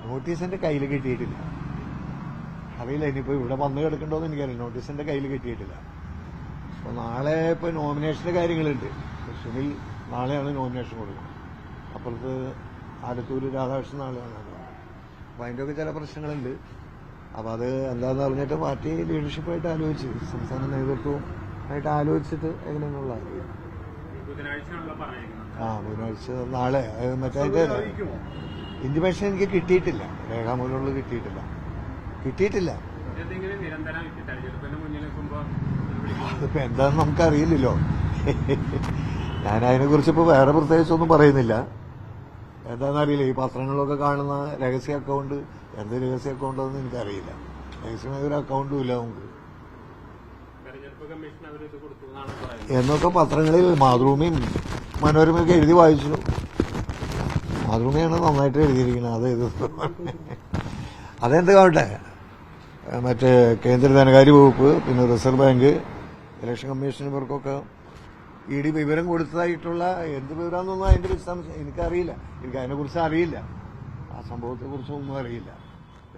Notice എന്റെ കയ്യിൽ കിട്ടിയിട്ടില്ല. അറിയില്ല, ഇനിയിപ്പോ ഇവിടെ വന്ന് കിടക്കണ്ടോന്ന് എനിക്കറിയില്ല. നോട്ടീസ് എന്റെ കയ്യിൽ കിട്ടിയിട്ടില്ല. അപ്പൊ നാളെ ഇപ്പൊ നോമിനേഷന്റെ കാര്യങ്ങളുണ്ട്. സുനിൽ നാളെയാണ് നോമിനേഷൻ കൊടുക്കുന്നത്. അപ്പുറത്ത് ആലത്തൂര് രാധാകൃഷ്ണൻ നാളെയാണല്ലോ. അപ്പൊ അതിൻ്റെയൊക്കെ ചില പ്രശ്നങ്ങളുണ്ട്. അപ്പൊ അത് എന്താന്ന് പറഞ്ഞിട്ട് പാർട്ടി ലീഡർഷിപ്പായിട്ട് ആലോചിച്ച്, സംസ്ഥാന നേതൃത്വവും ആയിട്ട് ആലോചിച്ചിട്ട് എങ്ങനെയാണുള്ള ബുധനാഴ്ച നാളെ മറ്റേ ഇന്റിമേഷൻ എനിക്ക് കിട്ടിയിട്ടില്ല. രേഖാമൂലമുള്ളത് കിട്ടിയിട്ടില്ല. അതിപ്പോ എന്താന്ന് നമുക്കറിയില്ലല്ലോ. ഞാൻ അതിനെക്കുറിച്ച് ഇപ്പൊ വേറെ പ്രത്യേകിച്ചൊന്നും പറയുന്നില്ല. എന്താണെന്നറിയില്ല. ഈ പത്രങ്ങളിലൊക്കെ കാണുന്ന രഹസ്യ അക്കൗണ്ട് എന്ത് രഹസ്യ അക്കൗണ്ടെന്ന് എനിക്കറിയില്ല. രഹസ്യമായ ഒരു അക്കൗണ്ടും ഇല്ല നമുക്ക് എന്നൊക്കെ പത്രങ്ങളിൽ മാതൃഭൂമിയും മനോരമയൊക്കെ എഴുതി വായിച്ചു. മാതൃഭൂമിയാണ് നന്നായിട്ട് എഴുതിയിരിക്കുന്നത്. അതെന്ത് കാണട്ടെ, മറ്റേ കേന്ദ്ര ധനകാര്യ വകുപ്പ്, പിന്നെ റിസർവ് ബാങ്ക്, ഇലക്ഷൻ കമ്മീഷൻ ഇവർക്കൊക്കെ ഇഡി വിവരം കൊടുത്തതായിട്ടുള്ള എന്ത് വിവരമെന്നൊന്നും അതിന്റെ വിശദാംശം എനിക്കറിയില്ല. എനിക്ക് അതിനെക്കുറിച്ച് അറിയില്ല. ആ സംഭവത്തെക്കുറിച്ചൊന്നും അറിയില്ല.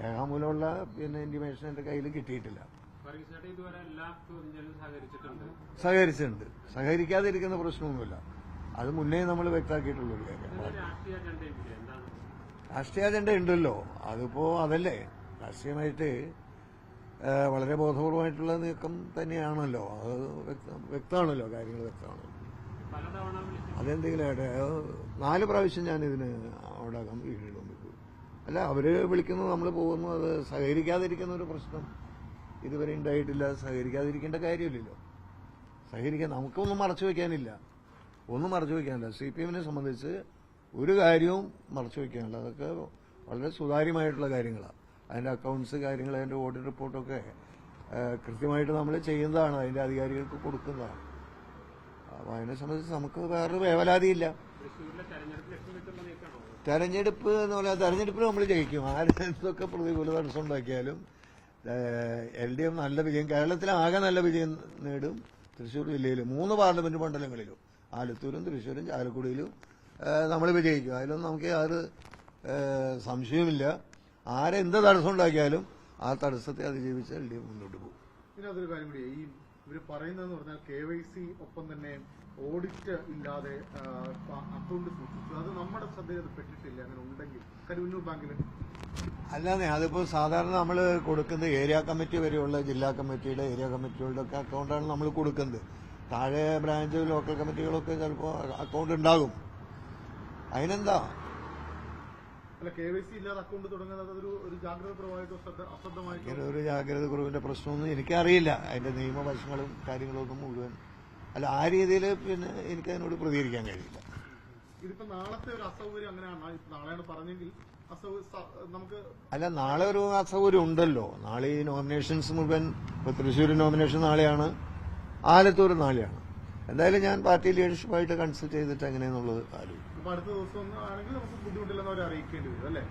രേഖാമൂലമുള്ള പിന്നെ ഇന്റിമേഷൻ എന്റെ കയ്യിൽ കിട്ടിയിട്ടില്ല. സഹകരിച്ചിട്ടുണ്ട്. സഹകരിക്കാതിരിക്കുന്ന പ്രശ്നമൊന്നുമില്ല. അത് മുന്നേ നമ്മൾ വ്യക്തമാക്കിയിട്ടുള്ളൊരു കാര്യം. രാഷ്ട്രീയ അജണ്ട ഉണ്ടല്ലോ. അതിപ്പോ അതല്ലേ രാഷ്ട്രീയമായിട്ട് വളരെ ബോധപൂർവമായിട്ടുള്ള നീക്കം തന്നെയാണല്ലോ. അത് വ്യക്തമാണല്ലോ, കാര്യങ്ങൾ വ്യക്തമാണ്. അതെന്തെങ്കിലും 4 പ്രാവശ്യം ഞാനിതിന് അവിടെ വീടിടും. അല്ല, അവര് വിളിക്കുന്നു, നമ്മൾ പോകുന്നു. അത് സഹകരിക്കാതിരിക്കുന്ന ഒരു പ്രശ്നം ഇതുവരെ ഉണ്ടായിട്ടില്ല. സഹകരിക്കാതിരിക്കേണ്ട കാര്യമില്ലല്ലോ. നമുക്കൊന്നും മറച്ചു വയ്ക്കാനില്ല. CPM-നെ സംബന്ധിച്ച് ഒരു കാര്യവും മറച്ചു വയ്ക്കാനില്ല. അതൊക്കെ വളരെ സുതാര്യമായിട്ടുള്ള കാര്യങ്ങളാണ്. അതിന്റെ അക്കൗണ്ട്സ് കാര്യങ്ങൾ, അതിന്റെ ഓഡിറ്റ് റിപ്പോർട്ടൊക്കെ കൃത്യമായിട്ട് നമ്മൾ ചെയ്യുന്നതാണ്, അതിന്റെ അധികാരികൾക്ക് കൊടുക്കുന്നതാണ്. അപ്പൊ അതിനെ സംബന്ധിച്ച് നമുക്ക് വേറൊരു വേവലാതിയില്ല. തെരഞ്ഞെടുപ്പ് എന്ന് പറഞ്ഞാൽ തെരഞ്ഞെടുപ്പിൽ നമ്മൾ ജയിക്കും. ആരെന്തൊക്കെ പ്രതികൂല തടസ്സം ഉണ്ടാക്കിയാലും LDF നല്ല വിജയം, കേരളത്തിലാകെ നല്ല വിജയം നേടും. തൃശ്ശൂർ ജില്ലയിൽ 3 പാർലമെന്റ് മണ്ഡലങ്ങളിലും, ആലത്തൂരും തൃശ്ശൂരും ചാലക്കുടിയിലും നമ്മൾ വിജയിക്കും. അതിലൊന്നും നമുക്ക് യാതൊരു സംശയവുമില്ല. ആരെന്ത് തടസ്സം ഉണ്ടാക്കിയാലും ആ തടസ്സത്തെ അതിജീവിച്ച് LDF മുന്നോട്ട് പോകും. ഇതിനകത്തൊരു കാര്യം കൂടി, ഈ ഇവര് പറയുന്നതെന്ന് പറഞ്ഞാൽ KYC ഒപ്പം തന്നെ ഓഡിറ്റ് ഇല്ലാതെ അക്കൗണ്ട് സൂക്ഷിച്ചു. അത് നമ്മുടെ ശ്രദ്ധയിൽ പെട്ടിട്ടില്ല. അങ്ങനെ ഉണ്ടെങ്കിൽ കരുവന്നൂർ ബാങ്കിൽ അല്ലാതെ അതിപ്പോ സാധാരണ നമ്മൾ കൊടുക്കുന്നത് ഏരിയ കമ്മിറ്റി വരെയുള്ള ജില്ലാ കമ്മിറ്റിയുടെ, ഏരിയ കമ്മിറ്റികളുടെ ഒക്കെ അക്കൗണ്ടാണ് നമ്മൾ കൊടുക്കുന്നത്. താഴെ ബ്രാഞ്ച് ലോക്കൽ കമ്മിറ്റികളൊക്കെ ചിലപ്പോൾ അക്കൗണ്ട് ഉണ്ടാകും. അതിനെന്താ KYC ഇല്ലാതെ അക്കൗണ്ട് തുടങ്ങുന്നത് ഒരു ജാഗ്രത കുറവായിട്ടോ അശ്രദ്ധമായിട്ടോ? ഒരു ജാഗ്രത കുറവിന്റെ പ്രശ്നമൊന്നും എനിക്കറിയില്ല. അതിന്റെ നിയമവശങ്ങളും കാര്യങ്ങളൊന്നും മുഴുവൻ അല്ല. ആ രീതിയിൽ പിന്നെ എനിക്കതിനോട് പ്രതികരിക്കാൻ കഴിയില്ല. ഇതിപ്പോ നാളത്തെ ഒരു അസൗകര്യം അങ്ങനെയാണ്. നാളെയാണ് പറഞ്ഞെങ്കിൽ നമുക്ക് അല്ല, നാളെ ഒരു അസൗകര്യം ഉണ്ടല്ലോ. നാളെ ഈ നോമിനേഷൻസ് മുഴുവൻ, ഇപ്പൊ തൃശ്ശൂർ നോമിനേഷൻ നാളെയാണ്, ആലത്തൂർ നാളെയാണ്. എന്തായാലും ഞാൻ പാർട്ടി ലീഡർഷിപ്പായിട്ട് കൺസൾട്ട് ചെയ്തിട്ട് എങ്ങനെയാന്നുള്ളത് ആലോചിക്കും. അടുത്ത ദിവസം ആണെങ്കിൽ നമുക്ക് ബുദ്ധിമുട്ടില്ലെന്ന് അവരെ അറിയിക്കേണ്ടി വരും അല്ലേ?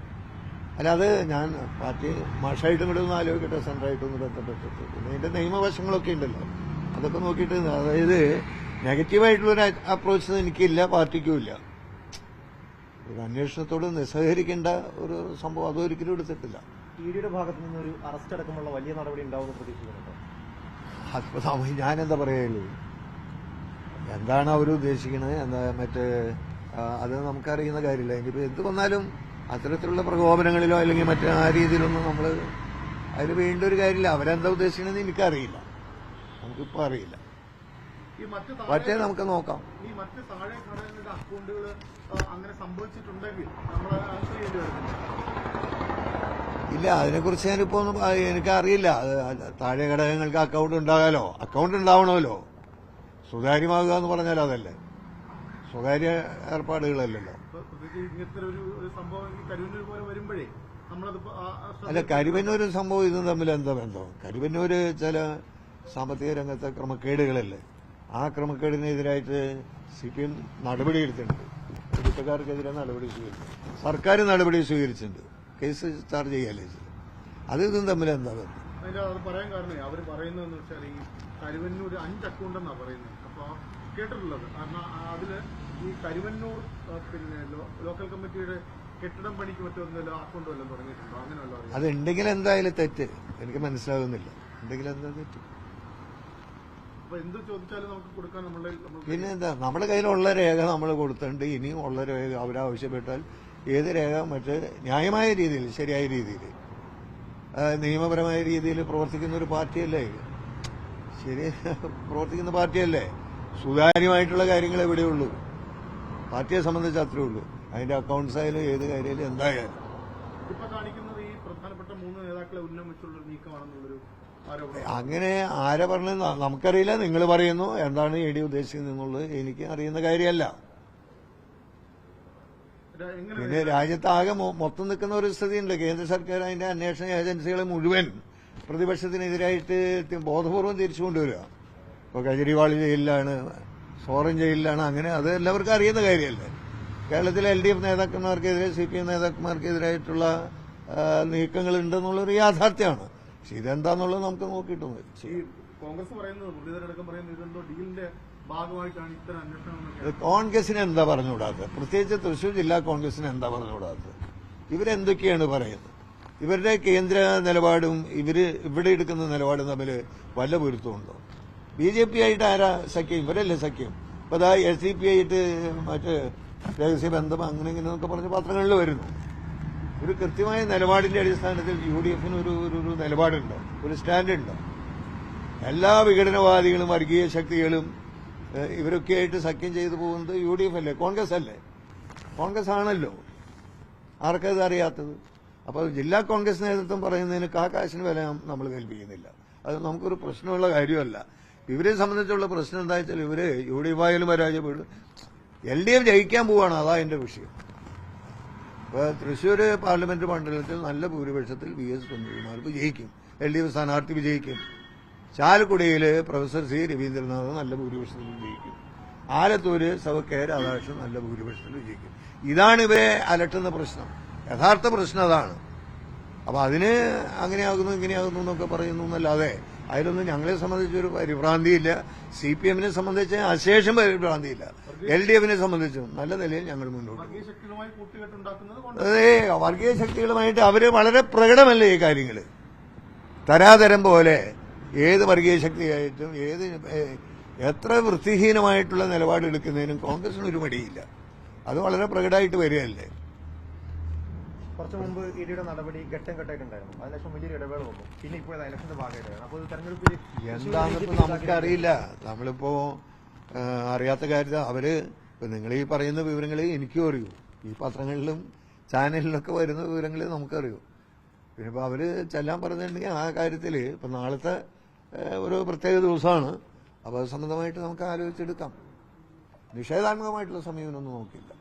അല്ല, അത് ഞാൻ പാർട്ടി മാഷായിട്ടും കൂടെ ഒന്ന് ആലോചിക്കട്ടെ, സെൻട്രായിട്ടും കൂടെ ബന്ധപ്പെട്ടിട്ട്. പിന്നെ ഇതിന്റെ നിയമവശങ്ങളൊക്കെ ഉണ്ടല്ലോ, അതൊക്കെ നോക്കിയിട്ട്. അതായത് നെഗറ്റീവായിട്ടുള്ളൊരു അപ്രോച്ച് എനിക്കില്ല, പാർട്ടിക്കും ഇല്ല. ഒരു അന്വേഷണത്തോട് നിസ്സഹകരിക്കേണ്ട ഒരു സംഭവം അതൊരിക്കലും എടുത്തിട്ടില്ല. ഇഡിയുടെ ഭാഗത്തു നിന്നൊരു അറസ്റ്റ് അടക്കമുള്ള വലിയ നടപടി ഉണ്ടാവുമെന്ന് പ്രതീക്ഷിക്കുന്നുണ്ടോ? അപ്പൊ ഞാനെന്താ പറയുള്ളൂ, എന്താണ് അവർ ഉദ്ദേശിക്കുന്നത്, എന്താ അത് നമുക്കറിയുന്ന കാര്യമില്ല. ഇനിയിപ്പോൾ എന്ത് വന്നാലും അത്തരത്തിലുള്ള പ്രകോപനങ്ങളിലോ അല്ലെങ്കിൽ ആ രീതിയിലൊന്നും നമ്മൾ അതിൽ വേണ്ട ഒരു കാര്യമില്ല. അവരെന്താ ഉദ്ദേശിക്കണമെന്ന് എനിക്കറിയില്ല, നമുക്കിപ്പോൾ അറിയില്ല. മറ്റേ നമുക്ക് നോക്കാം. ഈ മറ്റ് താഴെ ഘടകങ്ങളുടെ അക്കൗണ്ടുകൾ അങ്ങനെ സംഭവിച്ചിട്ടുണ്ടെങ്കിൽ നമ്മൾ ചെയ്യേണ്ടി വരുന്നില്ല. ഇല്ല, അതിനെക്കുറിച്ച് ഞാനിപ്പോ ഒന്നും എനിക്കറിയില്ല. താഴെ ഘടകങ്ങൾക്ക് അക്കൗണ്ട് ഉണ്ടാകാലോ, അക്കൗണ്ട് ഉണ്ടാവണമല്ലോ. സുതാര്യമാകുക എന്ന് പറഞ്ഞാൽ അതല്ലേ, സ്വകാര്യ ഏർപ്പാടുകളല്ലല്ലോ. ഇങ്ങനത്തെ ഒരു സംഭവം കരുവന്നൂർ പോലെ വരുമ്പോഴേ അല്ല, കരുവന്നൂരും സംഭവം ഇതും തമ്മിൽ എന്താ ബന്ധം? കരുവന്നൂര് ചില സാമ്പത്തിക രംഗത്തെ ക്രമക്കേടുകളല്ലേ. ആ ക്രമക്കേടിനെതിരായിട്ട് CPM നടപടിയെടുത്തിട്ടുണ്ട്. കുറ്റക്കാർക്കെതിരെ നടപടി സ്വീകരിച്ചു, സർക്കാർ നടപടി സ്വീകരിച്ചിട്ടുണ്ട്. കേസ് ചാർജ് ചെയ്യല്ലേ. അത് ഇതും തമ്മിൽ എന്താ ബന്ധം? അത് പറയാൻ കാരണമേ അവർ പറയുന്നതെന്ന് വെച്ചാൽ ഈ കരുവന്നൂർ 5 അക്കൗണ്ട് എന്നാണ് പറയുന്നത്. അപ്പൊ കേട്ടിട്ടുള്ളത് കാരണം അതില് ഈ കരുവന്നൂർ പിന്നെ ലോക്കൽ കമ്മിറ്റിയുടെ കെട്ടിടം പണിക്ക് മറ്റൊന്നും അക്കൗണ്ട് വല്ലതും തുടങ്ങിയിട്ടുണ്ടോ? അങ്ങനെ വല്ലതും അറിയാം? അതുണ്ടെങ്കിൽ എന്തായാലും തെറ്റ് എനിക്ക് മനസ്സിലാകുന്നില്ല. ഉണ്ടെങ്കിൽ എന്താ തെറ്റ്? അപ്പൊ എന്ത് ചോദിച്ചാലും നമുക്ക് കൊടുക്കാൻ നമ്മൾ പിന്നെ എന്താ, നമ്മുടെ കയ്യിലുള്ള രേഖ നമ്മൾ കൊടുത്തിട്ടുണ്ട്. ഇനിയും ഉള്ള രേഖ അവരാവശ്യപ്പെട്ടാൽ ഏത് രേഖ മറ്റ് ന്യായമായ രീതിയിൽ, ശരിയായ രീതിയിൽ, നിയമപരമായ രീതിയിൽ പ്രവർത്തിക്കുന്ന ഒരു പാർട്ടിയല്ലേ, ശരി പ്രവർത്തിക്കുന്ന പാർട്ടിയല്ലേ. സുതാര്യമായിട്ടുള്ള കാര്യങ്ങൾ എവിടെയുള്ളൂ. പാർട്ടിയെ സംബന്ധിച്ച് അത്രേ ഉള്ളൂ. അതിന്റെ അക്കൗണ്ട്സ് ആയാലും ഏത് കാര്യമായാലും എന്തായാലും ഇപ്പൊ കാണിക്കുന്നത് ഈ പ്രധാനപ്പെട്ട 3 നേതാക്കളെ ഉന്നം വെച്ചുള്ള നീക്കമാണെന്നുള്ളൊരു ആരോപണം. അങ്ങനെ ആരെ പറഞ്ഞെന്ന് നമുക്കറിയില്ല. നിങ്ങൾ പറയുന്നു എന്താണ് ED ഉദ്ദേശിക്കുന്നത് എന്നുള്ളത് എനിക്ക് അറിയുന്ന കാര്യമല്ല. പിന്നെ രാജ്യത്താകെ മൊത്തം നിൽക്കുന്ന ഒരു സ്ഥിതിയുണ്ട്. കേന്ദ്ര സർക്കാർ അതിന്റെ അന്വേഷണ ഏജൻസികളെ മുഴുവൻ പ്രതിപക്ഷത്തിനെതിരായിട്ട് ബോധപൂർവം തിരിച്ചുകൊണ്ടുവരിക. ഇപ്പോൾ കെജ്രിവാൾ ജയിലിലാണ്, സോറൻ ജയിലിലാണ്. അങ്ങനെ അത് എല്ലാവർക്കും അറിയുന്ന കാര്യമല്ലേ. കേരളത്തിലെ LDF നേതാക്കന്മാർക്കെതിരെ, CPM നേതാക്കന്മാർക്കെതിരായിട്ടുള്ള നീക്കങ്ങൾ ഉണ്ടെന്നുള്ളൊരു യാഥാർത്ഥ്യമാണ്. പക്ഷെ ഇതെന്താന്നുള്ളത് നമുക്ക് നോക്കിയിട്ടൊന്നും. ഈ കോൺഗ്രസ് പറയുന്നത്, മുരളീധരടക്കം പറയുന്നത് ഇതെന്തോ ഡീലിന്റെ ഭാഗമായിട്ടാണ് ഇത്തരം അന്വേഷണം. കോൺഗ്രസിന് എന്താ പറഞ്ഞുകൂടാത്തത്? പ്രത്യേകിച്ച് തൃശൂർ ജില്ലാ കോൺഗ്രസിന് എന്താ പറഞ്ഞുകൂടാത്തത്? ഇവരെന്തൊക്കെയാണ് പറയുന്നത്? ഇവരുടെ കേന്ദ്ര നിലപാടും ഇവിടെ എടുക്കുന്ന നിലപാടും തമ്മിൽ വല്ല പൊരുത്തമുണ്ടോ? BJP ആയിട്ട് ആരാ സഖ്യം? ഇവരല്ലേ സഖ്യം. ഇപ്പൊ അതാ SCP ആയിട്ട് മറ്റ് രഹസ്യ ബന്ധം അങ്ങനെ ഇങ്ങനെ എന്നൊക്കെ പറഞ്ഞ് പത്രങ്ങളിൽ വരുന്നു. ഒരു കൃത്യമായ നിലപാടിന്റെ അടിസ്ഥാനത്തിൽ UDFന് ഒരു നിലപാടുണ്ടോ? ഒരു സ്റ്റാൻഡുണ്ടോ? എല്ലാ വിഘടനവാദികളും വർഗീയ ശക്തികളും ഇവരൊക്കെയായിട്ട് സഖ്യം ചെയ്തു പോകുന്നത് UDF അല്ലേ, കോൺഗ്രസ് അല്ലേ? കോൺഗ്രസ് ആണല്ലോ. ആർക്കത് അറിയാത്തത്? അപ്പോൾ ജില്ലാ കോൺഗ്രസ് നേതൃത്വം പറയുന്നതിന് കാശിന് വില നമ്മൾ കൽപ്പിക്കുന്നില്ല. അത് നമുക്കൊരു പ്രശ്നമുള്ള കാര്യമല്ല. ഇവരെ സംബന്ധിച്ചുള്ള പ്രശ്നം എന്താ വെച്ചാൽ ഇവര് UDF ആയാലും പരാജയപ്പെടും, LDF ജയിക്കാൻ പോവാണ്. അതാ എന്റെ വിഷയം. ഇപ്പൊ തൃശ്ശൂർ പാർലമെന്റ് മണ്ഡലത്തിൽ നല്ല ഭൂരിപക്ഷത്തിൽ VS കുഞ്ഞികുമാർ വിജയിക്കും, LDF സ്ഥാനാർത്ഥി വിജയിക്കും. ചാലക്കുടിയില് പ്രൊഫസർ C രവീന്ദ്രനാഥ് നല്ല ഭൂരിപക്ഷത്തിൽ വിജയിക്കും. ആലത്തൂര് K രാധാകൃഷ്ണൻ നല്ല ഭൂരിപക്ഷത്തിൽ വിജയിക്കും. ഇതാണ് ഇവരെ അലട്ടുന്ന പ്രശ്നം. യഥാർത്ഥ പ്രശ്നം അതാണ്. അപ്പൊ അതിന് അങ്ങനെയാകുന്നു ഇങ്ങനെയാകുന്നു എന്നൊക്കെ പറയുന്നു എന്നല്ലാതെ അതിലൊന്നും ഞങ്ങളെ സംബന്ധിച്ചൊരു പരിഭ്രാന്തിയില്ല. CPMനെ സംബന്ധിച്ച് അശേഷം പരിഭ്രാന്തിയില്ല. LDFനെ സംബന്ധിച്ചും നല്ല നിലയിൽ ഞങ്ങൾ മുന്നോട്ട് പോകും. അതെ, വർഗീയ ശക്തികളുമായിട്ട് അവര് വളരെ പ്രകടമല്ലേ ഈ കാര്യങ്ങള്. തരാതരം പോലെ ഏത് വർഗീയ ശക്തിയായിട്ടും എത്ര വൃത്തിഹീനമായിട്ടുള്ള നിലപാടെടുക്കുന്നതിനും കോൺഗ്രസിനൊരു മടിയില്ല. അത് വളരെ പ്രകടമായിട്ട് വരികയല്ലേ. കുറച്ചു മുമ്പ് EDയുടെ നടപടി ഘട്ടം ഘട്ടമായിട്ടുണ്ടായിരുന്നു. അതിനുശേഷം വലിയൊരു ഇടവേള വന്നു. പിന്നെ ഇപ്പോൾ ഇലക്ഷന്റെ ഭാഗമായിട്ടാണ്. അപ്പോൾ തെരഞ്ഞെടുപ്പിൽ എന്താണെന്നിപ്പോ നമുക്കറിയില്ല. നമ്മളിപ്പോ അറിയാത്ത കാര്യത്തിൽ അവര് നിങ്ങൾ ഈ പറയുന്ന വിവരങ്ങൾ എനിക്കും അറിയൂ. ഈ പത്രങ്ങളിലും ചാനലിലൊക്കെ വരുന്ന വിവരങ്ങൾ നമുക്കറിയൂ. പിന്നെ ഇപ്പൊ അവര് ചെല്ലാൻ പറഞ്ഞിട്ടുണ്ടെങ്കിൽ ആ കാര്യത്തില് ഇപ്പൊ നാളത്തെ ഒരു പ്രത്യേക ദിവസമാണ്. അപ്പൊ അത് സംബന്ധമായിട്ട് നമുക്ക് ആലോചിച്ചെടുക്കാം. നിഷേധാത്മകമായിട്ടുള്ള സമീപനമൊന്നും നോക്കില്ല.